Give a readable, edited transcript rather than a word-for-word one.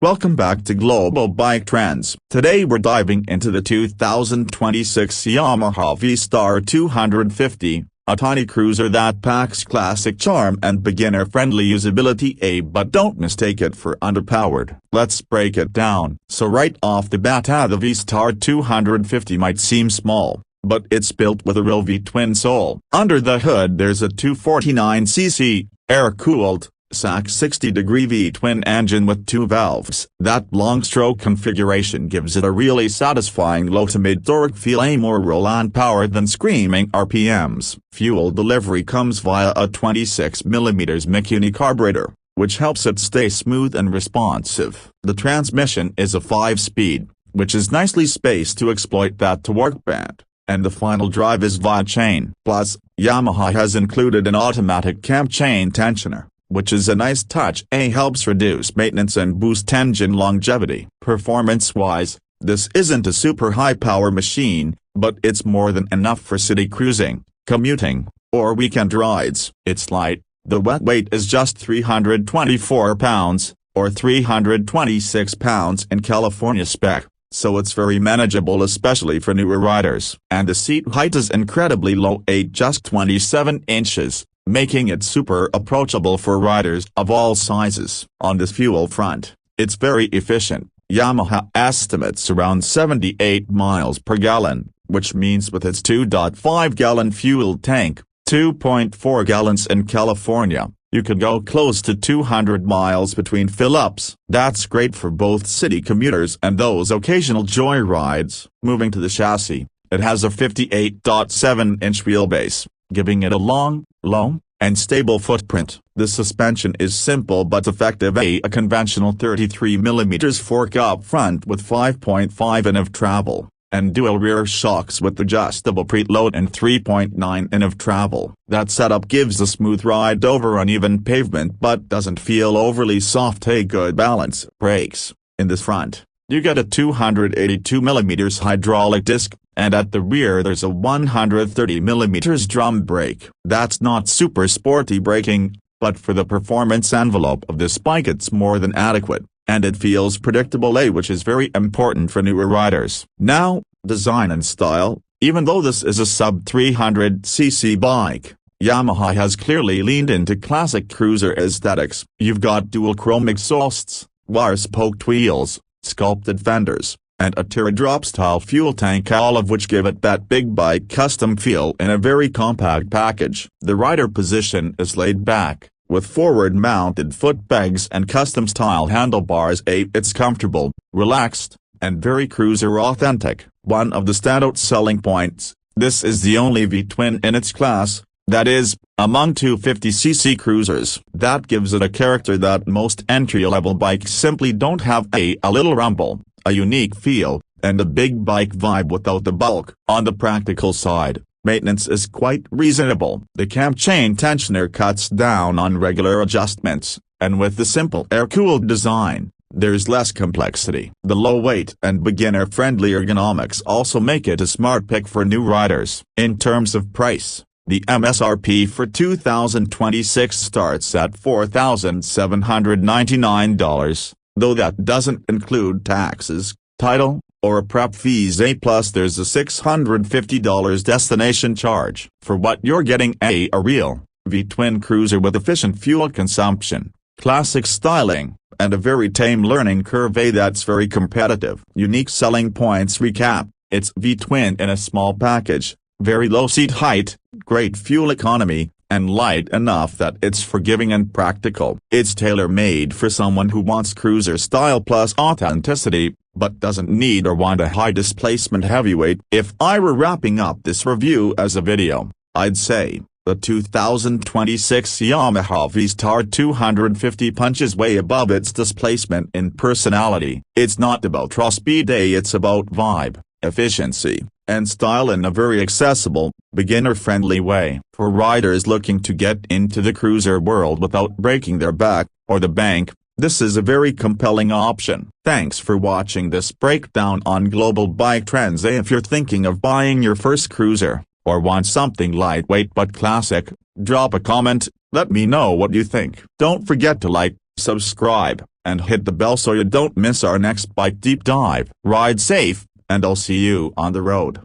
Welcome back to Global Bike Trends. Today we're diving into the 2026 Yamaha V-Star 250, a tiny cruiser that packs classic charm and beginner-friendly usability, but don't mistake it for underpowered. Let's break it down. So right off the bat, the V-Star 250 might seem small, but it's built with a real V-twin soul. Under the hood there's a 249cc, air-cooled, SAC 60-degree V-twin engine with two valves. That long-stroke configuration gives it a really satisfying low-to-mid torque feel, more roll-on power than screaming RPMs. Fuel delivery comes via a 26mm Mikuni carburetor, which helps it stay smooth and responsive. The transmission is a 5-speed, which is nicely spaced to exploit that torque band, and the final drive is via chain. Plus, Yamaha has included an automatic cam chain tensioner, which is a nice touch. Helps reduce maintenance and boost engine longevity. Performance-wise, this isn't a super high-power machine, but it's more than enough for city cruising, commuting, or weekend rides. It's light. The wet weight is just 324 pounds, or 326 pounds in California spec, so it's very manageable especially for newer riders. And the seat height is incredibly low at just 27 inches. Making it super approachable for riders of all sizes. On the fuel front, it's very efficient. Yamaha estimates around 78 miles per gallon, which means with its 2.5-gallon fuel tank, 2.4 gallons in California, you could go close to 200 miles between fill-ups. That's great for both city commuters and those occasional joyrides. Moving to the chassis, it has a 58.7-inch wheelbase, giving it a long, low, and stable footprint. The suspension is simple but effective. A conventional 33mm fork up front with 5.5 in of travel, and dual rear shocks with adjustable preload and 3.9 in of travel. That setup gives a smooth ride over uneven pavement but doesn't feel overly soft. Good balance. Brakes. In the front, you get a 282mm hydraulic disc, and at the rear there's a 130mm drum brake. That's not super sporty braking, but for the performance envelope of this bike it's more than adequate, and it feels predictable, which is very important for newer riders. Now, design and style. Even though this is a sub-300cc bike, Yamaha has clearly leaned into classic cruiser aesthetics. You've got dual chrome exhausts, wire-spoked wheels, sculpted fenders, and a teardrop-style fuel tank, all of which give it that big bike custom feel in a very compact package. The rider position is laid back, with forward-mounted foot pegs and custom-style handlebars. It's comfortable, relaxed, and very cruiser-authentic. One of the standout selling points, this is the only V-twin in its class, that is, among 250cc cruisers. That gives it a character that most entry-level bikes simply don't have. A little rumble, a unique feel, and a big bike vibe without the bulk. On the practical side, maintenance is quite reasonable. The cam chain tensioner cuts down on regular adjustments, and with the simple air-cooled design, there's less complexity. The low weight and beginner-friendly ergonomics also make it a smart pick for new riders. In terms of price, the MSRP for 2026 starts at $4,799, though that doesn't include taxes, title, or prep fees. Plus there's a $650 destination charge. For what you're getting, a real V-twin cruiser with efficient fuel consumption, classic styling, and a very tame learning curve. That's very competitive. Unique selling points. Recap: it's V-twin in a small package, very low seat height, great fuel economy, and light enough that it's forgiving and practical. It's tailor-made for someone who wants cruiser style plus authenticity, but doesn't need or want a high-displacement heavyweight. If I were wrapping up this review as a video, I'd say, the 2026 Yamaha V-Star 250 punches way above its displacement in personality. It's not about raw speed, it's about vibe, efficiency, and style in a very accessible, beginner-friendly way. For riders looking to get into the cruiser world without breaking their back, or the bank, this is a very compelling option. Thanks for watching this breakdown on Global Bike Trends. If you're thinking of buying your first cruiser, or want something lightweight but classic, drop a comment, let me know what you think. Don't forget to like, subscribe, and hit the bell so you don't miss our next bike deep dive. Ride safe, and I'll see you on the road.